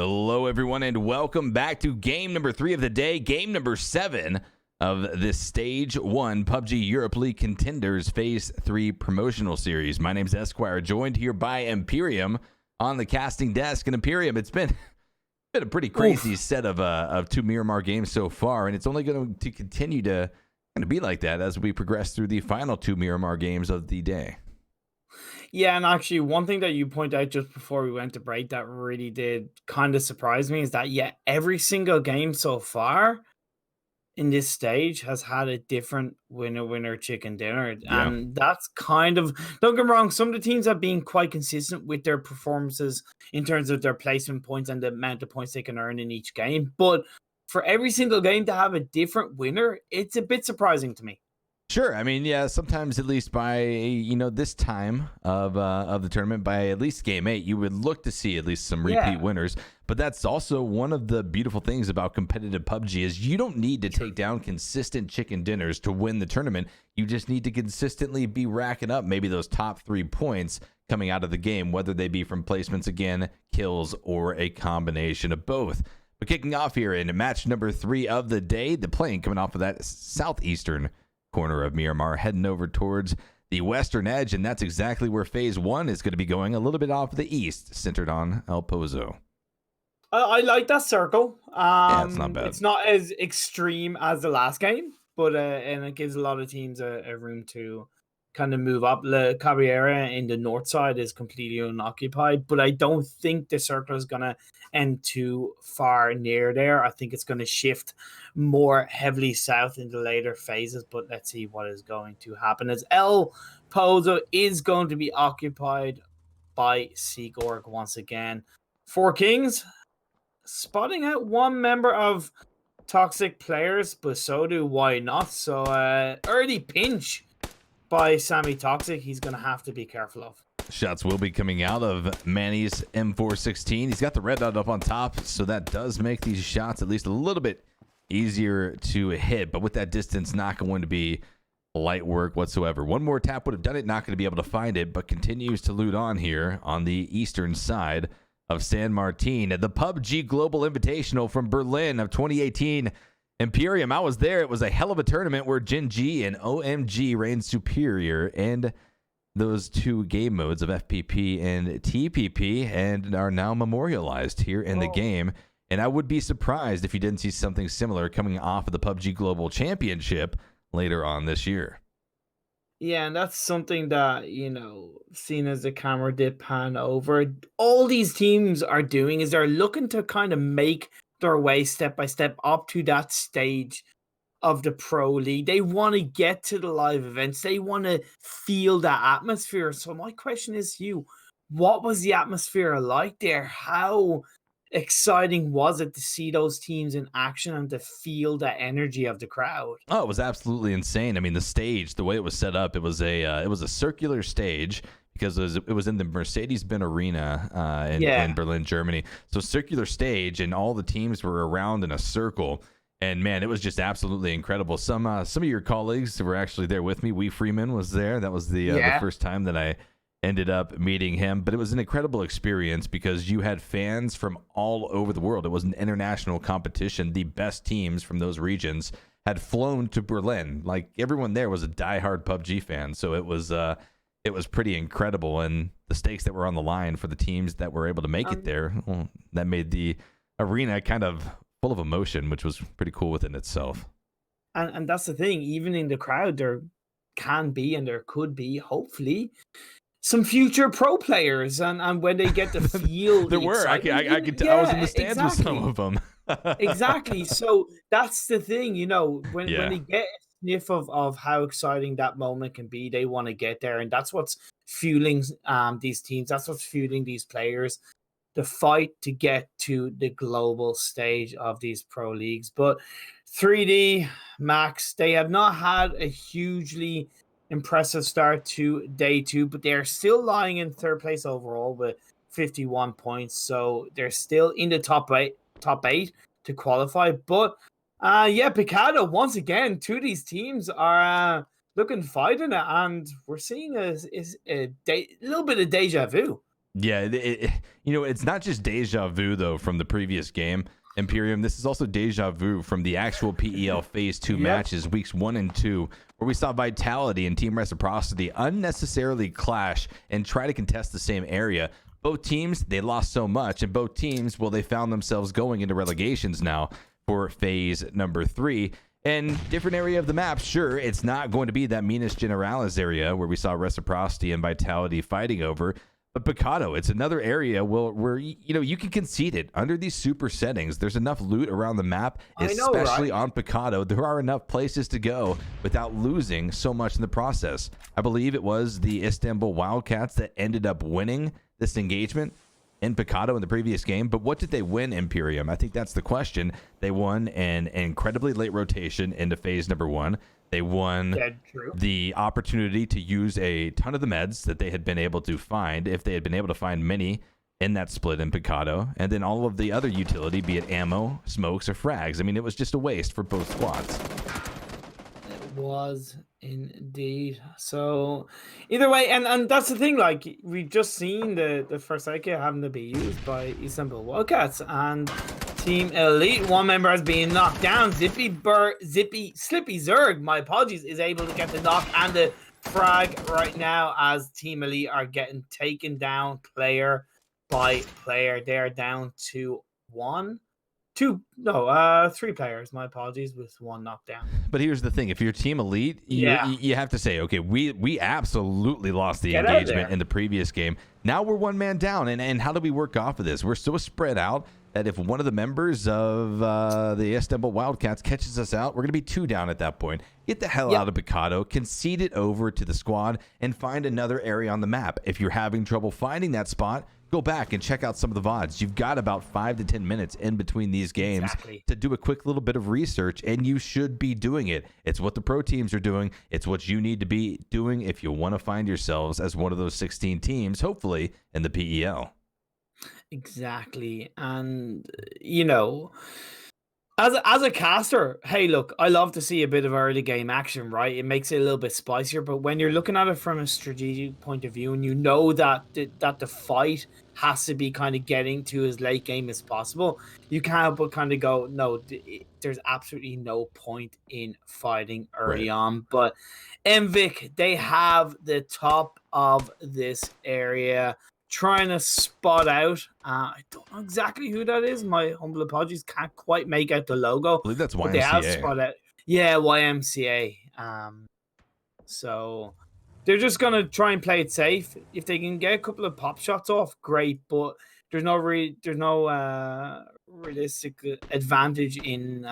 Hello, everyone, and welcome back to game number 3 of the day, game number 7 of this Stage 1 PUBG Europe League Contenders Phase 3 promotional series. My name's Esquire, joined here by Imperium on the casting desk. And Imperium, it's been a pretty crazy set of 2 Miramar games so far, and it's only going to continue to kind of be like that as we progress through the final 2 Miramar games of the day. Yeah, and actually, one thing that you point out just before we went to break that really did kind of surprise me is that, every single game so far in this stage has had a different winner, chicken dinner. Yeah. And that's kind of, don't get me wrong, some of the teams have been quite consistent with their performances in terms of their placement points and the amount of points they can earn in each game. But for every single game to have a different winner, it's a bit surprising to me. Sure. I mean, yeah, sometimes at least by, this time of the tournament, by at least game 8, you would look to see at least some repeat winners. But that's also one of the beautiful things about competitive PUBG is you don't need to take down consistent chicken dinners to win the tournament. You just need to consistently be racking up maybe those top 3 points coming out of the game, whether they be from placements again, kills, or a combination of both. But kicking off here in match number 3 of the day, the plane coming off of that southeastern corner of Miramar, heading over towards the western edge, and that's exactly where phase 1 is going to be going, a little bit off the east, centered on El Pozo. I like that circle. Yeah, it's not bad. It's not as extreme as the last game, but and it gives a lot of teams a room to kind of move up. La Caballera in the north side is completely unoccupied, but I don't think the circle is going to end too far near there. I think it's going to shift more heavily south in the later phases, but let's see what is going to happen as El Pozo is going to be occupied by SEEKORG once again. 4 Kings spotting out one member of ToxicPlayers, but so do Why Not. So early pinch by Sammy Toxic, he's going to have to be careful of. Shots will be coming out of Manny's M416. He's got the red dot up on top, so that does make these shots at least a little bit easier to hit. But with that distance, not going to be light work whatsoever. One more tap would have done it, not going to be able to find it, but continues to loot on here on the eastern side of San Martin. The PUBG Global Invitational from Berlin of 2018. Imperium, I was there. It was a hell of a tournament where Gen G and OMG reigned superior, and those 2 game modes of FPP and TPP and are now memorialized here in the game. And I would be surprised if you didn't see something similar coming off of the PUBG Global Championship later on this year. Yeah, and that's something that, seeing as the camera did pan over, all these teams are doing is they're looking to kind of make their way step by step up to that stage of the pro league. They want to get to the live events. They want to feel that atmosphere. So my question is to you, what was the atmosphere like there? How exciting was it to see those teams in action and to feel the energy of the crowd? Oh, it was absolutely insane. I mean, the stage, the way it was set up, it was a circular stage because it was in the Mercedes-Benz Arena in Berlin, Germany. So circular stage, and all the teams were around in a circle. And man, it was just absolutely incredible. Some of your colleagues were actually there with me. Wee Freeman was there. That was the first time that I ended up meeting him. But it was an incredible experience because you had fans from all over the world. It was an international competition. The best teams from those regions had flown to Berlin. Like, everyone there was a diehard PUBG fan. So it was pretty incredible. And the stakes that were on the line for the teams that were able to make it there, well, that made the arena kind of full of emotion, which was pretty cool within itself. And that's the thing. Even in the crowd, there can be and there could be, hopefully, some future pro players, and when they get to feel there were, I could tell. I was in the stands with some of them. Exactly. So that's the thing, when they get a sniff of how exciting that moment can be, they want to get there, and that's what's fueling these teams. That's what's fueling these players. The fight to get to the global stage of these pro leagues. But 3D Max, they have not had a hugely impressive start to day 2, but they're still lying in 3rd place overall with 51 points. So they're still in the top eight to qualify. But Picado, once again, 2 of these teams are looking fighting it, and we're seeing a little bit of deja vu. Yeah, it's not just deja vu though from the previous game, Imperium. This is also deja vu from the actual PEL Phase 2 matches, weeks 1 and 2, where we saw Vitality and Team Reciprocity unnecessarily clash and try to contest the same area. Both teams, they lost so much, and both teams, well, they found themselves going into relegations now for phase number 3. And different area of the map, sure, it's not going to be that Minas Generalis area where we saw Reciprocity and Vitality fighting over. But Picado, it's another area where you can concede it under these super settings. There's enough loot around the map, especially on Picado. There are enough places to go without losing so much in the process. I believe it was the Istanbul Wildcats that ended up winning this engagement in Picado in the previous game. But what did they win, Imperium? I think that's the question. They won an incredibly late rotation into phase number 1. They won the opportunity to use a ton of the meds that they had been able to find, if they had been able to find many in that split in Picado, and then all of the other utility, be it ammo, smokes, or frags. I mean, it was just a waste for both squads. It was indeed. So either way, and that's the thing, like, we've just seen the first IK having to be used by Istanbul Wildcats, and Team Elite, one member has been knocked down. Slippy Zerg, my apologies, is able to get the knock and the frag right now as Team Elite are getting taken down player by player. They are down to 3 players, my apologies, with 1 knockdown. But here's the thing, if you're Team Elite, you have to say, okay, we absolutely lost the engagement in the previous game. Now we're 1 man down, and how do we work off of this? We're so spread out that if one of the members of the Istanbul Wildcats catches us out, we're going to be 2 down at that point. Get the hell out of Picado, concede it over to the squad, and find another area on the map. If you're having trouble finding that spot, go back and check out some of the VODs. You've got about 5 to 10 minutes in between these games to do a quick little bit of research, and you should be doing it. It's what the pro teams are doing. It's what you need to be doing if you want to find yourselves as one of those 16 teams, hopefully, in the PEL. Exactly. And as a caster, hey, look, I love to see a bit of early game action, right? It makes it a little bit spicier. But when you're looking at it from a strategic point of view, and you know that the fight has to be kind of getting to as late game as possible, you can't help but kind of go, no, there's absolutely no point in fighting early on. But Enviik, they have the top of this area, trying to spot out. I don't know exactly who that is. My humble apologies. Can't quite make out the logo. I believe that's YMCA. They have spot out. Yeah, YMCA. So they're just gonna try and play it safe. If they can get a couple of pop shots off, great. But there's no realistic advantage in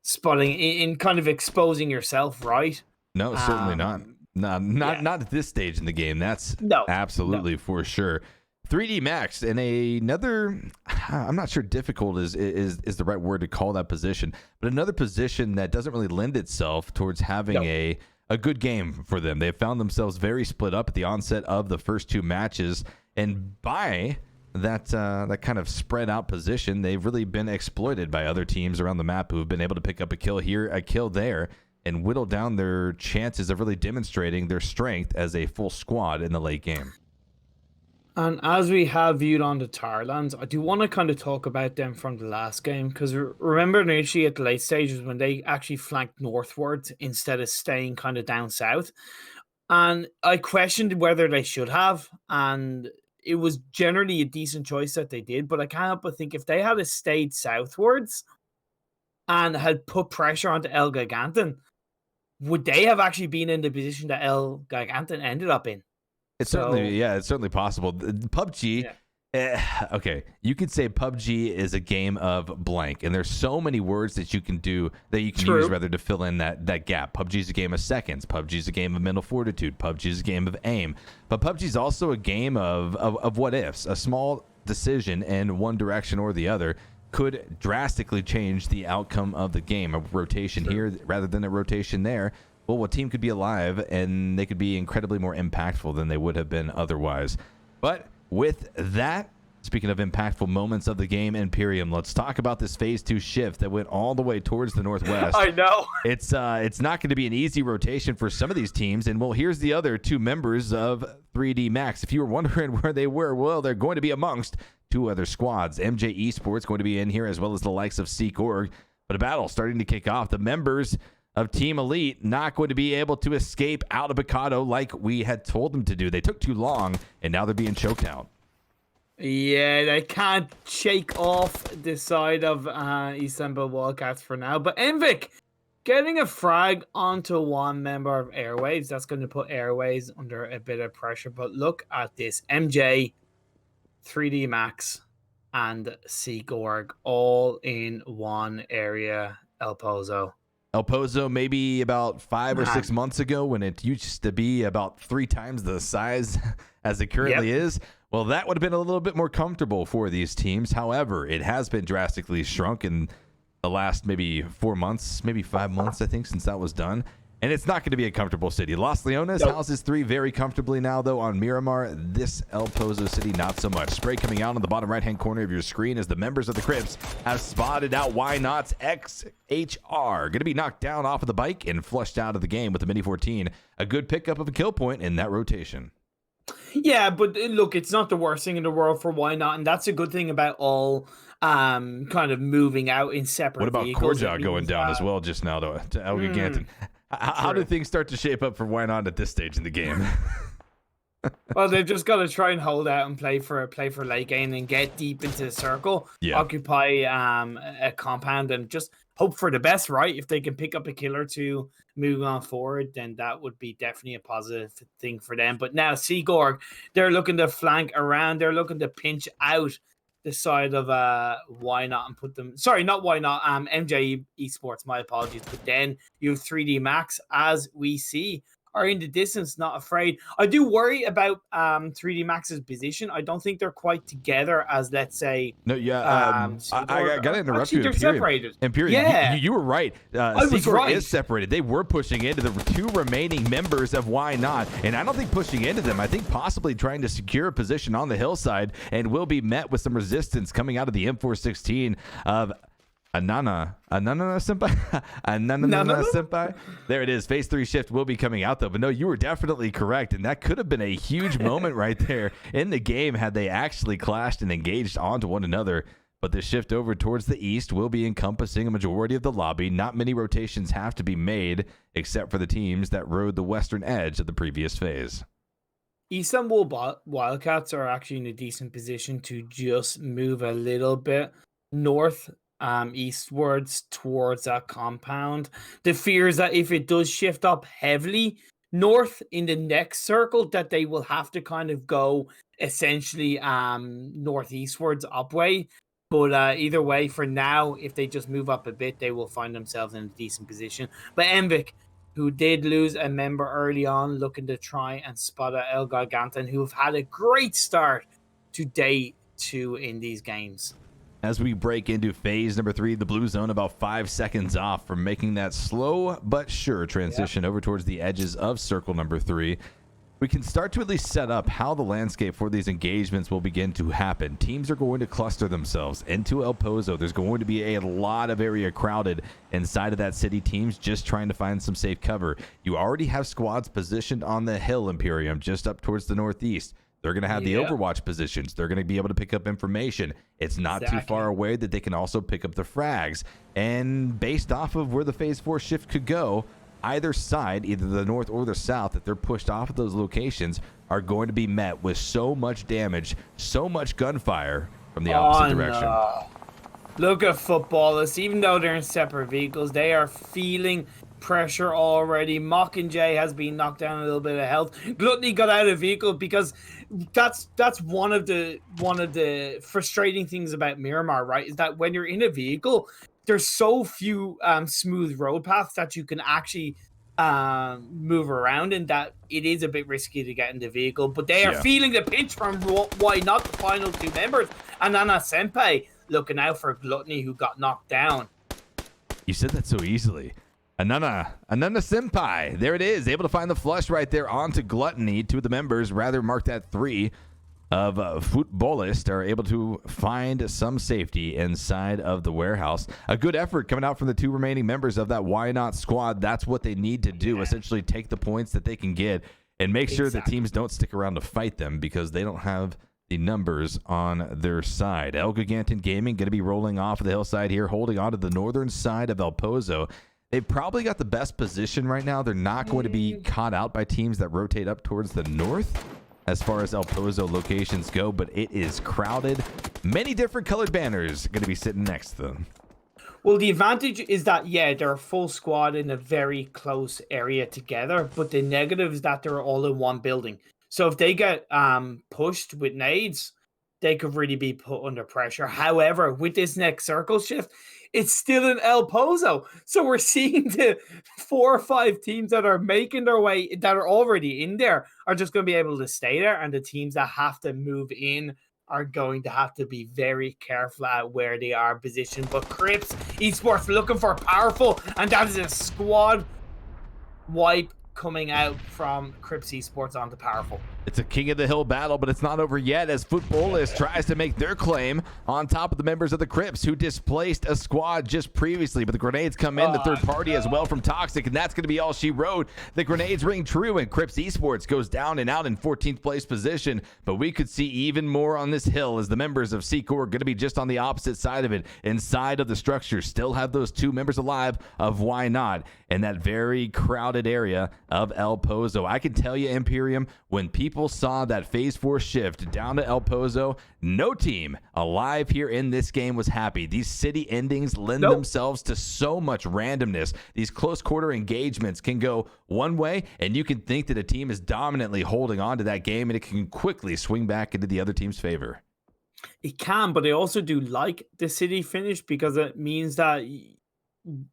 spotting, in kind of exposing yourself, right? No, certainly not. No, not at this stage in the game. That's absolutely for sure. 3D Max and another, I'm not sure difficult is the right word to call that position, but another position that doesn't really lend itself towards having a good game for them. They've found themselves very split up at the onset of the first 2 matches, and by that kind of spread out position, they've really been exploited by other teams around the map who have been able to pick up a kill here, a kill there, and whittle down their chances of really demonstrating their strength as a full squad in the late game. And as we have viewed on the Tarlans, I do want to kind of talk about them from the last game, because remember initially at the late stages when they actually flanked northwards instead of staying kind of down south, and I questioned whether they should have, and it was generally a decent choice that they did, but I can't help but think if they had stayed southwards and had put pressure onto Elgiganten, would they have actually been in the position that Elgiganten ended up in? It's certainly possible. PUBG, okay, you could say PUBG is a game of blank, and there's so many words that you can use rather to fill in that gap. PUBG is a game of seconds. PUBG is a game of mental fortitude. PUBG is a game of aim. But PUBG is also a game of what ifs. A small decision in one direction or the other could drastically change the outcome of the game. A rotation here rather than a rotation there. Well, a team could be alive, and they could be incredibly more impactful than they would have been otherwise. But with that, Speaking of impactful moments of the game, Imperium, let's talk about this Phase 2 shift that went all the way towards the northwest. I know. It's not going to be an easy rotation for some of these teams. And, well, here's the other two members of 3D Max. If you were wondering where they were, well, they're going to be amongst two other squads. MJ-Esports going to be in here, as well as the likes of SEEKORG. But a battle starting to kick off. The members of Team Elite not going to be able to escape out of Mikado like we had told them to do. They took too long, and now they're being choked out. Yeah, they can't shake off the side of Istanbul Wildcats for now. But Enviik getting a frag onto one member of Airwaves, that's going to put Airwaves under a bit of pressure. But look at this. MJ, 3D Max, and SEEKORG all in one area. El Pozo. El Pozo, maybe about 5 or 6 months ago, when it used to be about 3 times the size as it currently is. Well, that would have been a little bit more comfortable for these teams. However, it has been drastically shrunk in the last maybe 4 months, maybe 5 months, I think, since that was done. And it's not going to be a comfortable city. Los Leones houses 3 very comfortably now, though, on Miramar. This El Pozo city, not so much. Spray coming out on the bottom right-hand corner of your screen as the members of the CRIPS have spotted out Why Not's XHR. Going to be knocked down off of the bike and flushed out of the game with the Mini 14. A good pickup of a kill point in that rotation. Yeah, but look, it's not the worst thing in the world for Why Not, and that's a good thing about all kind of moving out in separate What about vehicles. Korja going down as well just now to Elgiganten? How do things start to shape up for Why Not at this stage in the game? Well, they've just got to try and hold out and play for late game and get deep into the circle, occupy a compound, and just hope for the best, right? If they can pick up a kill or two moving on forward, then that would be definitely a positive thing for them. But now SEEKORG, they're looking to flank around. They're looking to pinch out the side of Why Not and put them, sorry, not Why Not, MJ-Esports, my apologies. But then you have 3D Max, as we see, are in the distance, not afraid. I do worry about 3D Max's position. I don't think they're quite together as, let's say, no, I got to interrupt you. They're separated. Imperium, yeah, you were right. SEEKORG is separated. They were pushing into the 2 remaining members of Why Not, and I don't think pushing into them. I think possibly trying to secure a position on the hillside, and will be met with some resistance coming out of the M416 of Anana Senpai? Anana Senpai? There it is. Phase 3 shift will be coming out, though. But no, you were definitely correct. And that could have been a huge moment right there in the game had they actually clashed and engaged onto one another. But the shift over towards the east will be encompassing a majority of the lobby. Not many rotations have to be made, except for the teams that rode the western edge of the previous phase. Istanbul Wildcats are actually in a decent position to just move a little bit north eastwards towards that compound. The fear is that if it does shift up heavily north in the next circle, that they will have to kind of go essentially northeastwards upway. But either way, for now, if they just move up a bit, they will find themselves in a decent position. But Enviik, who did lose a member early on, looking to try and spot out Elgiganten, who have had a great start to day 2 in these games. As we break into phase number 3, the blue zone about 5 seconds off from making that slow but sure transition over towards the edges of circle number 3. We can start to at least set up how the landscape for these engagements will begin to happen. Teams are going to cluster themselves into El Pozo. There's going to be a lot of area crowded inside of that city. Teams just trying to find some safe cover. You already have squads positioned on the hill, Imperium, just up towards the northeast. They're going to have the Overwatch positions. They're going to be able to pick up information. It's not too far away that they can also pick up the frags. And based off of where the Phase 4 shift could go, either side, either the north or the south, if they're pushed off of those locations, are going to be met with so much damage, so much gunfire from the opposite direction. No. Look at Futbolist. Even though they're in separate vehicles, they are feeling pressure already. Mockingjay has been knocked down a little bit of health. Gluttony got out of vehicle because that's one of the frustrating things about Miramar, right? Is that when you're in a vehicle, there's so few smooth road paths that you can actually move around, and that it is a bit risky to get in the vehicle. But they are feeling the pinch from Why Not, the final 2 members, and Anna Senpai looking out for Gluttony, who got knocked down. You said that so easily. Anana Senpai. There it is. Able to find the flush right there onto Gluttony. 2 of the members rather mark that 3. of Futbolist are able to find some safety inside of the warehouse. A good effort coming out from the two remaining members of that Why Not squad. That's what they need to do, essentially take the points that they can get and make sure that teams don't stick around to fight them because they don't have the numbers on their side. Elgiganten Gaming going to be rolling off of the hillside here, holding on to the northern side of El Pozo. They've probably got the best position right now. They're not going to be caught out by teams that rotate up towards the north as far as El Pozo locations go, but it is crowded. Many different colored banners going to be sitting next to them. Well, the advantage is that, yeah, they're a full squad in a very close area together, but the negative is that they're all in one building. So if they get pushed with nades, they could really be put under pressure. However, with this next circle shift, it's still in El Pozo. So we're seeing the 4 or 5 teams that are making their way, that are already in there, are just going to be able to stay there. And the teams that have to move in are going to have to be very careful at where they are positioned. But CRIPS Esports looking for powerful, and that is a squad wipe coming out from CRIPS Esports onto powerful. It's a king of the hill battle, but it's not over yet as Futbolist tries to make their claim on top of the members of the Crips who displaced a squad just previously. But the grenades come in, the third party as well from Toxic, and that's going to be all she wrote. The grenades ring true, and CRIPS Esports goes down and out in 14th place position. But we could see even more on this hill as the members of SEEKORG are going to be just on the opposite side of it. Inside of the structure, still have those 2 members alive of Why Not in that very crowded area of El Pozo. I can tell you, Imperium, when people saw that Phase 4 shift down to El Pozo, no team alive here in this game was happy. These city endings lend themselves to so much randomness. These close quarter engagements can go one way, and you can think that a team is dominantly holding on to that game, and it can quickly swing back into the other team's favor. It can, but I also do like the city finish because it means that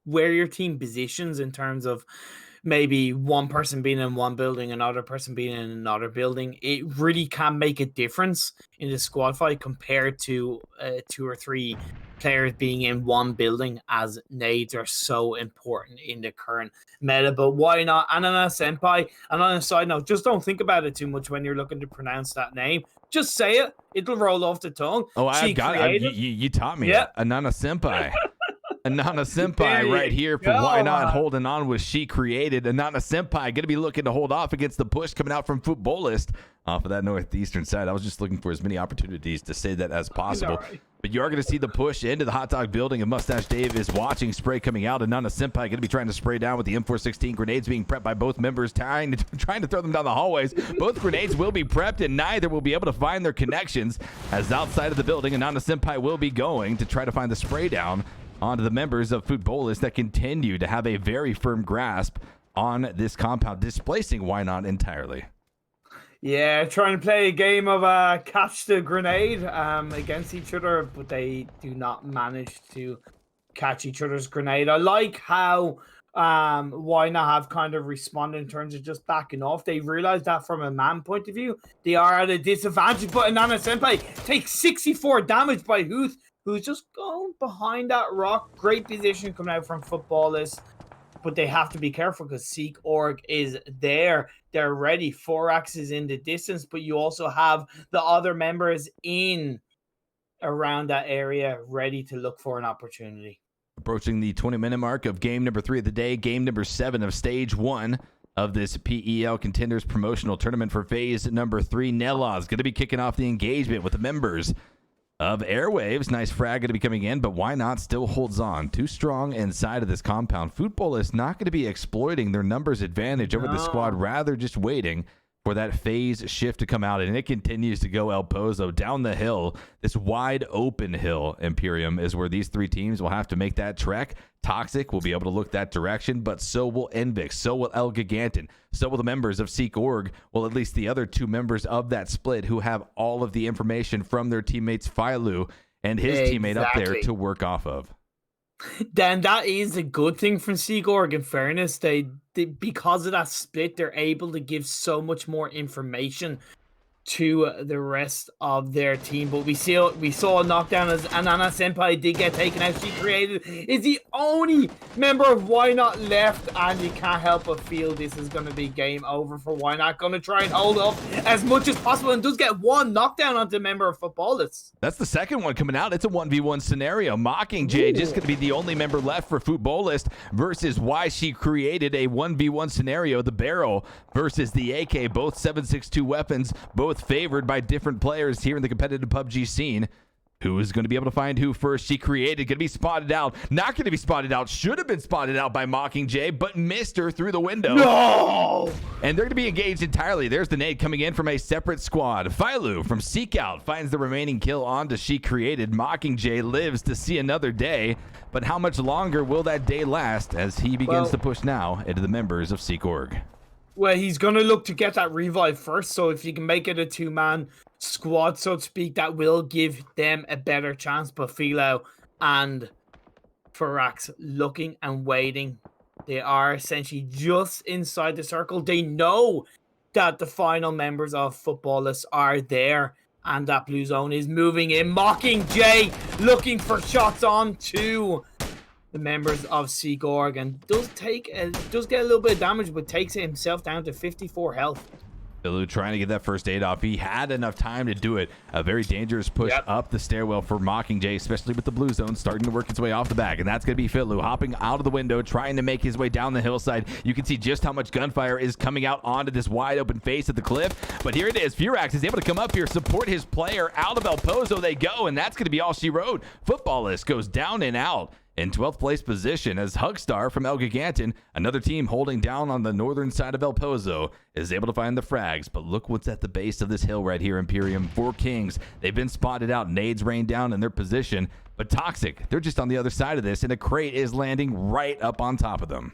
where your team positions in terms of maybe one person being in one building, another person being in another building, it really can make a difference in the squad fight compared to 2 or 3 players being in one building, as nades are so important in the current meta. But Why Not Anana Senpai? And on a side note, just don't think about it too much when you're looking to pronounce that name. Just say it. It'll roll off the tongue. Oh, I got it. You taught me. Yeah. Anana Senpai. Anana Senpai right here for Why Not holding on with She Created. Anana Senpai going to be looking to hold off against the push coming out from Futbolist off of that northeastern side. I was just looking for as many opportunities to say that as possible. Right. But you are going to see the push into the hot dog building, and Mustache Dave is watching spray coming out. Anana Senpai going to be trying to spray down with the M416 grenades being prepped by both members, trying to throw them down the hallways. Both grenades will be prepped, and neither will be able to find their connections, as outside of the building, Anana Senpai will be going to try to find the spray down onto the members of Futbolist that continue to have a very firm grasp on this compound, displacing Why Not entirely. Yeah, trying to play a game of catch the grenade against each other, but they do not manage to catch each other's grenade. I like how Why Not have kind of responded in terms of just backing off. They realize that from a man point of view, they are at a disadvantage, but Anana Senpai takes 64 damage by Huth, who's just going behind that rock. Great position coming out from Futbolist, but they have to be careful because SEEKORG is there. They're ready. 4X is in the distance, but you also have the other members in around that area ready to look for an opportunity. Approaching the 20-minute mark of game number 3 of the day, game number 7 of stage 1 of this PEL Contenders promotional tournament for phase number 3. Nellaz going to be kicking off the engagement with the members of Airwaves. Nice frag going to be coming in, but Why Not still holds on. Too strong inside of this compound. Futbolist not going to be exploiting their numbers advantage over the squad, rather just waiting for that phase shift to come out, and it continues to go El Pozo down the hill. This wide open hill, Imperium, is where these 3 teams will have to make that trek. Toxic will be able to look that direction, but so will Enviik, so will Elgiganten, so will the members of SEEKORG, well, at least the other 2 members of that split who have all of the information from their teammates Phailu and his teammate up there to work off of. Then that is a good thing from SEEKORG. In fairness, they because of that split, they're able to give so much more information to the rest of their team. But we saw a knockdown as Anana Senpai did get taken out. She created is the only member of Why Not left, and you can't help but feel this is going to be game over for Why Not. Going to try and hold up as much as possible, and does get one knockdown onto a member of Futbolist. That's the second one coming out. It's a 1v1 scenario. Mockingjay just going to be the only member left for Futbolist versus why she created a 1v1 scenario. The barrel versus the AK, both 7.62 weapons, both favored by different players here in the competitive PUBG scene. Who is going to be able to find who first? She created, going to be spotted out. Not going to be spotted out. Should have been spotted out by Mockingjay, but missed her through the window. No! And they're going to be engaged entirely. There's the nade coming in from a separate squad. Phailu from Seek Out finds the remaining kill onto She Created. Mockingjay lives to see another day, but how much longer will that day last as he begins to push now into the members of SEEKORG? Well, he's going to look to get that revive first, so if you can make it a two-man squad, so to speak, that will give them a better chance. But Philo and Farax looking and waiting. They are essentially just inside the circle. They know that the final members of Futbolist are there, and that blue zone is moving in. Mockingjay looking for shots on to the members of SEEKORG, and does get a little bit of damage, but takes himself down to 54 health. Phailu trying to get that first aid off. He had enough time to do it. A very dangerous push up the stairwell for Mockingjay, especially with the blue zone starting to work its way off the back. And that's going to be Phailu hopping out of the window, trying to make his way down the hillside. You can see just how much gunfire is coming out onto this wide open face of the cliff. But here it is. Furax is able to come up here, support his player. Out of El Pozo they go, and that's going to be all she wrote. Futbolist goes down and out in 12th place position as Hugstar from Elgiganten, another team holding down on the northern side of El Pozo, is able to find the frags. But look what's at the base of this hill right here, Imperium. 4 Kings, they've been spotted out. Nades rain down in their position. But Toxic, they're just on the other side of this, and a crate is landing right up on top of them.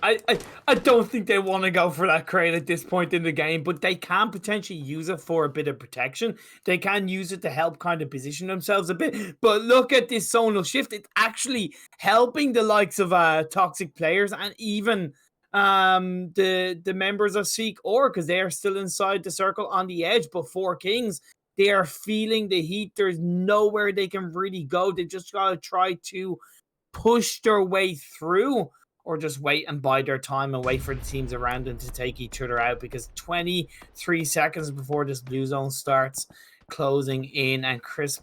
I don't think they want to go for that crate at this point in the game, but they can potentially use it for a bit of protection. They can use it to help kind of position themselves a bit. But look at this zonal shift. It's actually helping the likes of ToxicPlayers and even the members of SEEKORG, because they are still inside the circle on the edge. But 4 Kings, they are feeling the heat. There's nowhere they can really go. They just got to try to push their way through, or just wait and bide their time and wait for the teams around them to take each other out, because 23 seconds before this blue zone starts closing in, and Crispak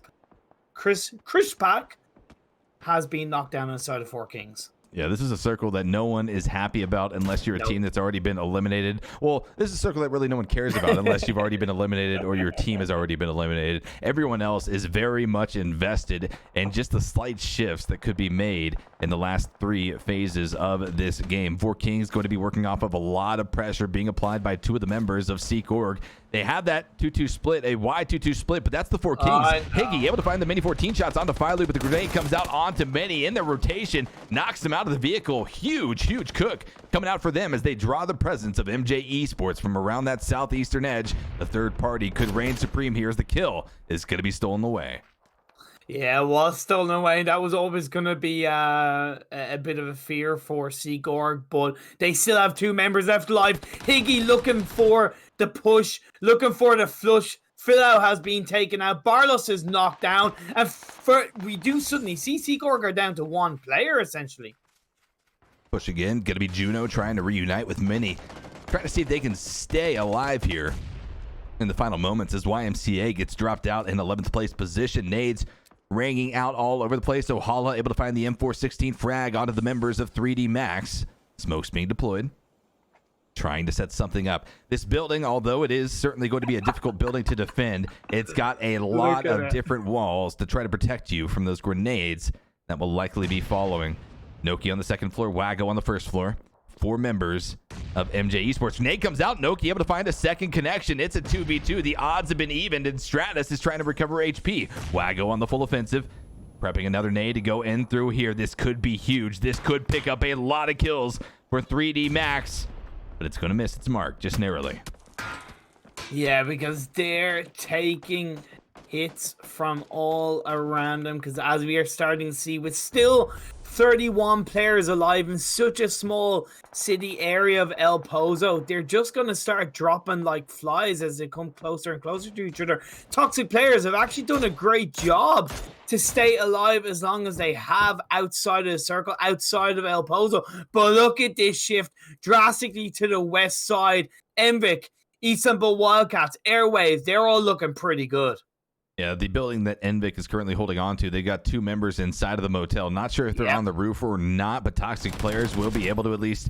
has been knocked down inside of 4 Kings. Yeah, this is a circle that no one is happy about unless you're a team that's already been eliminated. Well, this is a circle that really no one cares about unless you've already been eliminated or your team has already been eliminated. Everyone else is very much invested in just the slight shifts that could be made in the last 3 phases of this game. 4 Kings going to be working off of a lot of pressure being applied by 2 of the members of SEEKORG. They have that 2-2 split, a wide 2-2 split, but that's the 4 Kings. Higgy able to find the mini 14 shots onto Phailu, but the grenade comes out onto Mini in their rotation, knocks them out of the vehicle. Huge cook coming out for them as they draw the presence of MJ-Esports from around that southeastern edge. The third party could reign supreme here as the kill is going to be stolen away. Yeah, it was stolen away. That was always going to be a bit of a fear for SEEKORG, but they still have 2 members left alive. Higgy looking for the push, looking for the flush. Philo has been taken out. Barlos is knocked down. And we do suddenly see SEEKORG are down to 1 player, essentially. Push again. Going to be Juno trying to reunite with Mini. Trying to see if they can stay alive here in the final moments as YMCA gets dropped out in 11th place position. Nades ringing out all over the place. So Hala able to find the M416 frag onto the members of 3D Max. Smokes being deployed. Trying to set something up. This building, although it is certainly going to be a difficult building to defend, it's got a lot of different walls to try to protect you from those grenades that will likely be following. Noki on the 2nd floor, Wago on the 1st floor. 4 members of MJ-Esports. Nade comes out. Noki able to find a second connection. It's a 2v2. The odds have been evened, and Stratus is trying to recover HP. Wago on the full offensive. Prepping another nade to go in through here. This could be huge. This could pick up a lot of kills for 3D Max, but it's going to miss its mark just narrowly. Yeah, because they're taking hits from all around them, because as we are starting to see, with still 31 players alive in such a small city area of El Pozo. They're just going to start dropping like flies as they come closer and closer to each other. ToxicPlayers have actually done a great job to stay alive as long as they have outside of the circle, outside of El Pozo. But look at this shift drastically to the west side. Enviik, Istanbul Wildcats, Airwaves, they're all looking pretty good. Yeah, the building that Enviik is currently holding on to, they got 2 members inside of the motel. Not sure if they're on the roof or not, but ToxicPlayers will be able to at least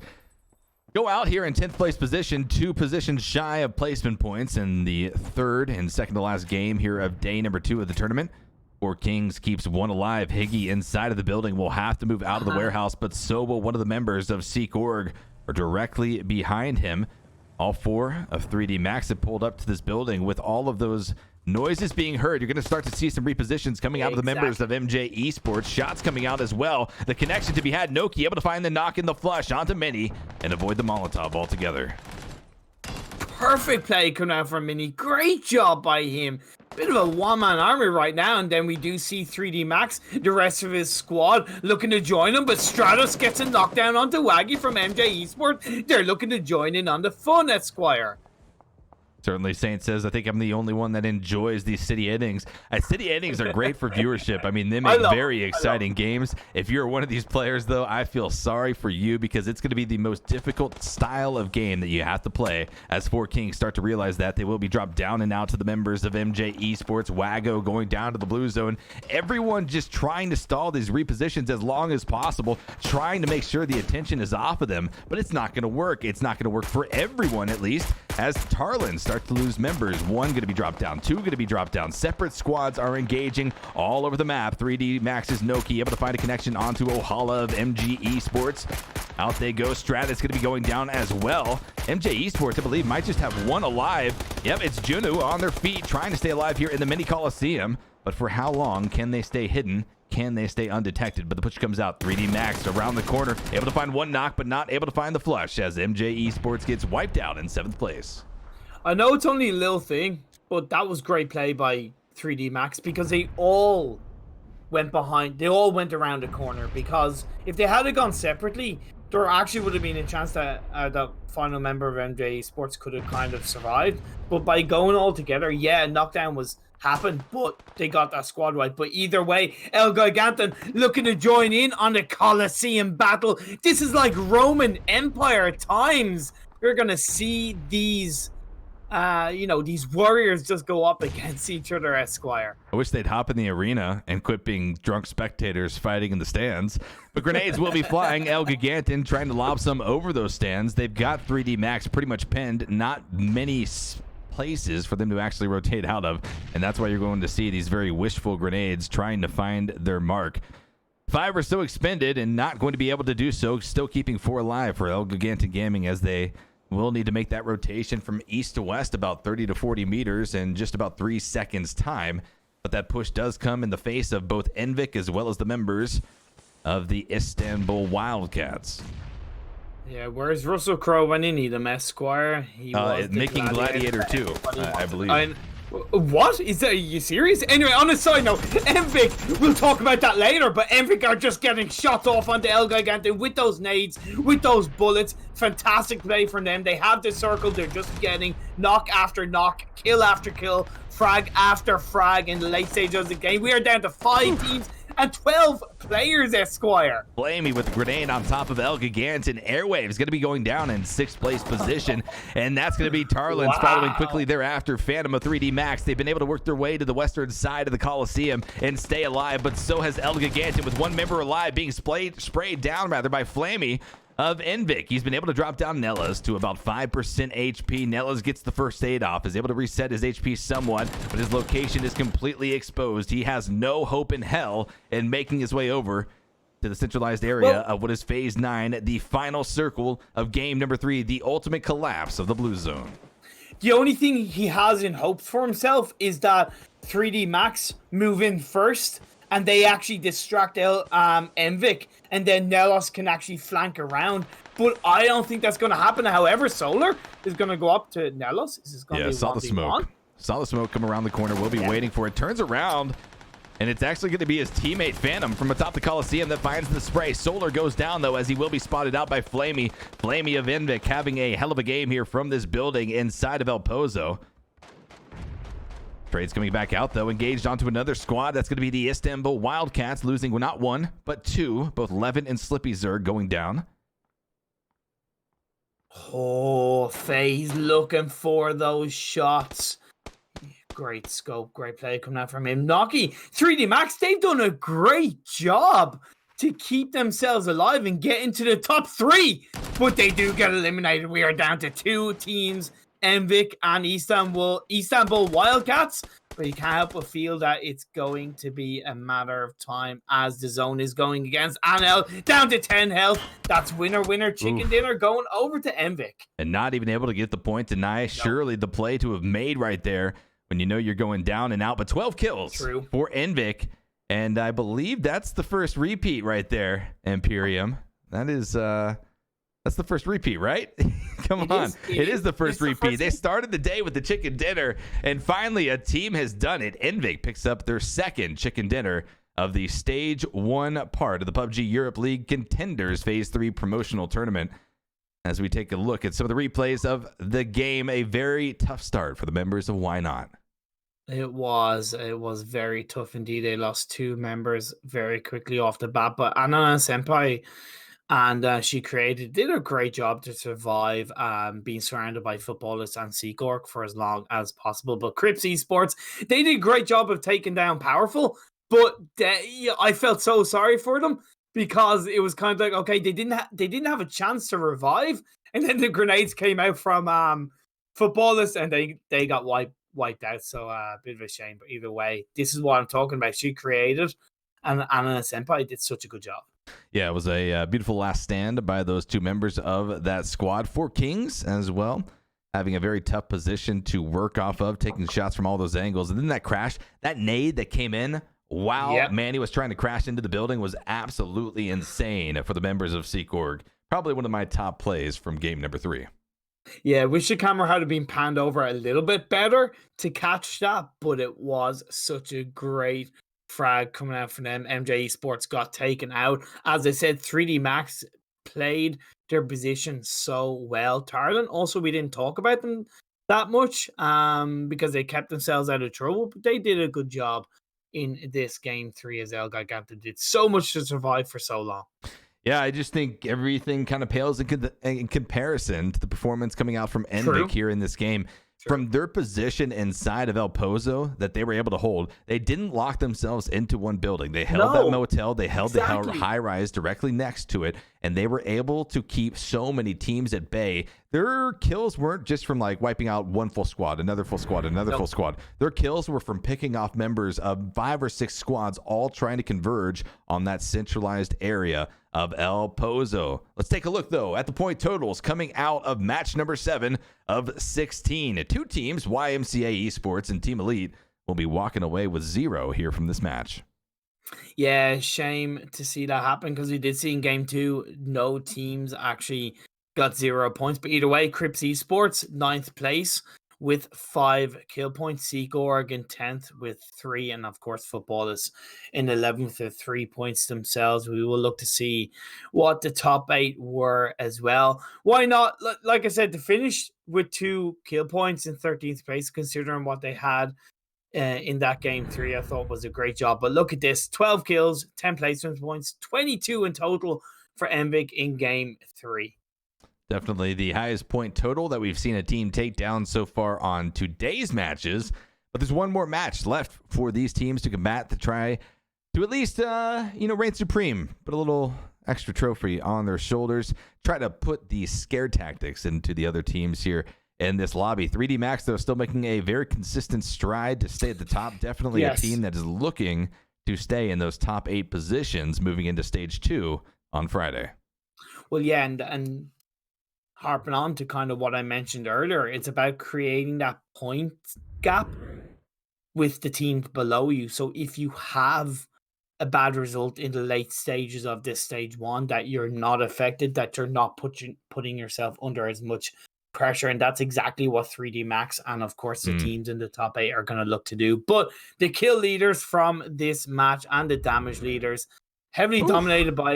go out here in 10th place position, 2 positions shy of placement points in the third and second to last game here of day number 2 of the tournament. 4 Kings keeps 1 alive. Higgy inside of the building will have to move out of the warehouse, but so will one of the members of SEEKORG are directly behind him. All 4 of 3D Max have pulled up to this building with all of those noises being heard. You're going to start to see some repositions coming out of the members of MJ-Esports. Shots coming out as well. The connection to be had. Noki able to find the knock in the flush onto Mini and avoid the Molotov altogether. Perfect play coming out from Mini. Great job by him. Bit of a one-man army right now, and then we do see 3D Max, the rest of his squad, looking to join him, but Stratos gets a knockdown onto Waggy from MJ-Esports. They're looking to join in on the fun, Esquire. Certainly, Saint says, I think I'm the only one that enjoys these city endings. City endings are great for viewership. I mean, they make very exciting games. If you're one of these players, though, I feel sorry for you because it's going to be the most difficult style of game that you have to play. As 4 Kings start to realize that, they will be dropped down and out to the members of MJ-Esports. Wago going down to the blue zone. Everyone just trying to stall these repositions as long as possible, trying to make sure the attention is off of them. But it's not going to work. It's not going to work for everyone, at least, as Tarlans start to lose members. 1 going to be dropped down, 2 going to be dropped down. Separate squads are engaging all over the map. 3D Max's Noki able to find a connection onto Ohala of MJ-Esports. Out they go. Stratus going to be going down as well. MJ-Esports, I believe, might just have 1 alive. Yep, it's Junu on their feet trying to stay alive here in the mini Coliseum. But for how long can they stay hidden? Can they stay undetected? But the push comes out. 3D Max around the corner, able to find 1 knock, but not able to find the flush as MJ-Esports gets wiped out in 7th place. I know it's only a little thing, but that was great play by 3D Max because they all went behind. They all went around the corner because if they had gone separately, there actually would have been a chance that the final member of MJ-Esports could have kind of survived. But by going all together, yeah, knockdown was happened, but they got that squad right. But either way, Elgiganten looking to join in on the Colosseum battle. This is like Roman Empire times. We're going to see these these warriors just go up against each other, Esquire. I wish they'd hop in the arena and quit being drunk spectators fighting in the stands. But grenades will be flying. Elgiganten trying to lob some over those stands. They've got 3D Max pretty much pinned. Not many places for them to actually rotate out of. And that's why you're going to see these very wishful grenades trying to find their mark. 5 are so expended and not going to be able to do so. Still keeping 4 alive for Elgiganten Gaming as they will need to make that rotation from east to west about 30 to 40 meters in just about 3 seconds time. But that push does come in the face of both Enviik as well as the members of the Istanbul Wildcats. Yeah, where's Russell Crowe when you need him, Esquire? He was making Gladiator 2, I believe. What? Are you serious? Anyway, on a side note, Enviik, we'll talk about that later, but Enviik are just getting shot off onto Elgiganten with those nades, with those bullets. Fantastic play from them. They have the circle. They're just getting knock after knock, kill after kill, frag after frag in the late stage of the game. We are down to 5 teams and 12 players, Esquire. Blamey with a grenade on top of Elgiganten. Airwaves going to be going down in 6th place position, and that's going to be Tarlans following quickly thereafter. Phantom of 3D Max. They've been able to work their way to the western side of the Coliseum and stay alive, but so has Elgiganten with 1 member alive being sprayed down by Flamey of Enviik. He's been able to drop down Nellas to about 5% HP. Nellas gets the first aid off, is able to reset his HP somewhat, but his location is completely exposed. He has no hope in hell in making his way over to the centralized area of what is Phase 9, the final circle of game number 3, the ultimate collapse of the blue zone. The only thing he has in hope for himself is that 3D Max move in first and they actually distract Enviik, and then Nellos can actually flank around. But I don't think that's going to happen. However, Solar is going to go up to Nellos. This is going to be saw the smoke. Saw the smoke come around the corner. We'll be waiting for it. Turns around. And it's actually going to be his teammate Phantom from atop the Coliseum that finds the spray. Solar goes down, though, as he will be spotted out by Flamey. Flamey of Enviik having a hell of a game here from this building inside of El Pozo. Trade's coming back out, though, engaged onto another squad. That's going to be the Istanbul Wildcats, losing not one, but two. Both Levin and Slippy Zerg going down. Oh, Faye's looking for those shots. Great scope, great play coming out from him. Nocky, 3D Max, they've done a great job to keep themselves alive and get into the top 3. But they do get eliminated. We are down to 2 teams, Enviik and Istanbul Wildcats. But you can't help but feel that it's going to be a matter of time as the zone is going against Anel. Down to 10 health. That's winner, chicken dinner going over to Enviik. And not even able to get the point deny. Nope. Surely the play to have made right there when you know you're going down and out. But 12 kills for Enviik. And I believe that's the first repeat right there, Imperium. That is... That's the first repeat, right? Come on. It is the first repeat. They started the day with the chicken dinner, and finally a team has done it. Enviik picks up their second chicken dinner of the Stage 1 part of the PUBG Europe League Contenders Phase 3 promotional tournament. As we take a look at some of the replays of the game, a very tough start for the members of Why Not. It was very tough indeed. They lost 2 members very quickly off the bat, but Anna Senpai and she did a great job to survive being surrounded by Futbolist and SEEKORG for as long as possible. But CRIPS E-Sports, they did a great job of taking down Powerful, but I felt so sorry for them because it was kind of like, okay, they didn't have a chance to revive, and then the grenades came out from Futbolist and they got wiped out. So a bit of a shame, but either way, this is what I'm talking about. She created, and Anna Senpai did such a good job. Yeah, it was a beautiful last stand by those 2 members of that squad. 4 Kings as well, having a very tough position to work off of, taking shots from all those angles. And then that crash, that nade that came in while Manny was trying to crash into the building was absolutely insane for the members of SEEKORG. Probably one of my top plays from game number 3. Yeah, wish the camera had been panned over a little bit better to catch that, but it was such a great frag coming out from them. MJ-Esports got taken out. As I said, 3D Max played their position so well. Tarlan, also, we didn't talk about them that much because they kept themselves out of trouble, but they did a good job in this game 3 as Elgiganten did so much to survive for so long. Yeah, I just think everything kind of pales in comparison to the performance coming out from Enviik here in this game. From their position inside of El Pozo that they were able to hold, they didn't lock themselves into one building. They held that motel. They held the high-rise directly next to it, and they were able to keep so many teams at bay. Their kills weren't just from like wiping out one full squad, another full squad, another full squad. Their kills were from picking off members of 5 or 6 squads, all trying to converge on that centralized area of El Pozo. Let's take a look, though, at the point totals coming out of match number 7 of 16. 2 teams, YMCA Esports and Team Elite, will be walking away with 0 here from this match. Yeah, shame to see that happen because we did see in game 2, no teams actually got 0 points. But either way, CRIPS Esports, 9th place with 5 kill points. SEEKORG in 10th with 3. And of course, Futbolist in 11th with 3 points themselves. We will look to see what the top 8 were as well. Why not? Like I said, to finish with 2 kill points in 13th place, considering what they had in that game 3, I thought was a great job. But look at this, 12 kills, 10 placement points, 22 in total for Enviik in game 3. Definitely the highest point total that we've seen a team take down so far on today's matches. But there's one more match left for these teams to combat to try to at least, reign supreme. Put a little extra trophy on their shoulders. Try to put the scare tactics into the other teams here in this lobby. 3D Max, though, still making a very consistent stride to stay at the top. Definitely a team that is looking to stay in those top 8 positions moving into Stage 2 on Friday. Well, yeah, and harping on to kind of what I mentioned earlier, it's about creating that point gap with the teams below you. So if you have a bad result in the late stages of this Stage 1, that you're not affected, that you're not putting yourself under as much pressure, and that's exactly what 3D Max and of course the teams in the top 8 are going to look to do. But the kill leaders from this match and the damage leaders heavily dominated by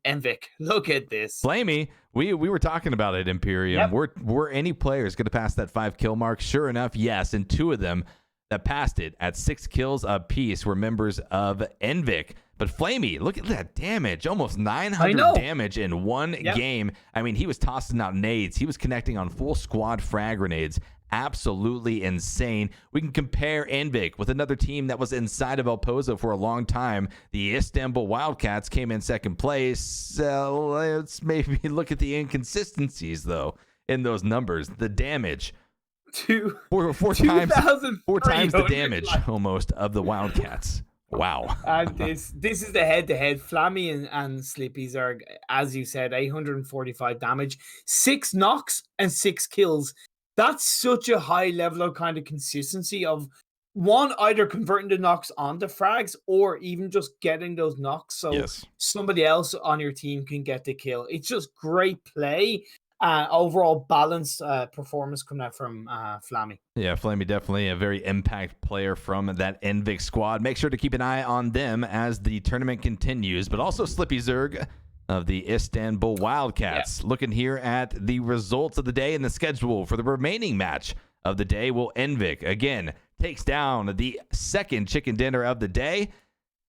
Enviik. Look at this. Flamey, we were talking about it, Imperium. Yep. Were any players going to pass that 5 kill mark? Sure enough, yes. And 2 of them that passed it at 6 kills apiece were members of Enviik. But Flamey, look at that damage. Almost 900 damage in one game. I mean, he was tossing out nades. He was connecting on full squad frag grenades. Absolutely insane. We can compare Enviik with another team that was inside of El Pozo for a long time. The Istanbul Wildcats came in second place. Let's maybe look at the inconsistencies, though, in those numbers. The damage. Four times the damage almost of the Wildcats. Wow. And this is the head-to-head. Flammy and Slippy's are, as you said, 845 damage, 6 knocks and 6 kills. That's such a high level of kind of consistency of one, either converting the knocks onto frags or even just getting those knocks so somebody else on your team can get the kill. It's just great play. Overall balanced performance coming out from Flammy. Yeah, Flammy definitely a very impact player from that Enviik squad. Make sure to keep an eye on them as the tournament continues, but also Slippy Zerg of the Istanbul Wildcats. Looking here at the results of the day and the schedule for the remaining match of the day. Will Enviik again takes down the second chicken dinner of the day.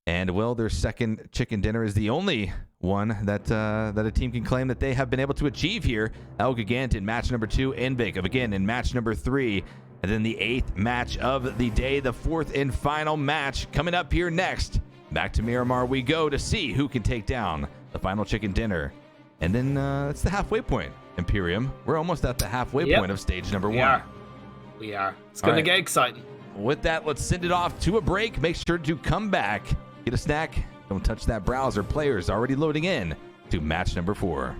And, well, their second chicken dinner is the only one that a team can claim that they have been able to achieve here. Elgiganten, match number 2. Enviik, again, in match number 3. And then the 8th match of the day, the 4th and final match coming up here next. Back to Miramar we go to see who can take down the final chicken dinner. And then it's the halfway point, Imperium. We're almost at the halfway point of stage number 1. We are. It's going to get exciting. With that, let's send it off to a break. Make sure to come back. Get a snack. Don't touch that browser. Players already loading in to match number 4.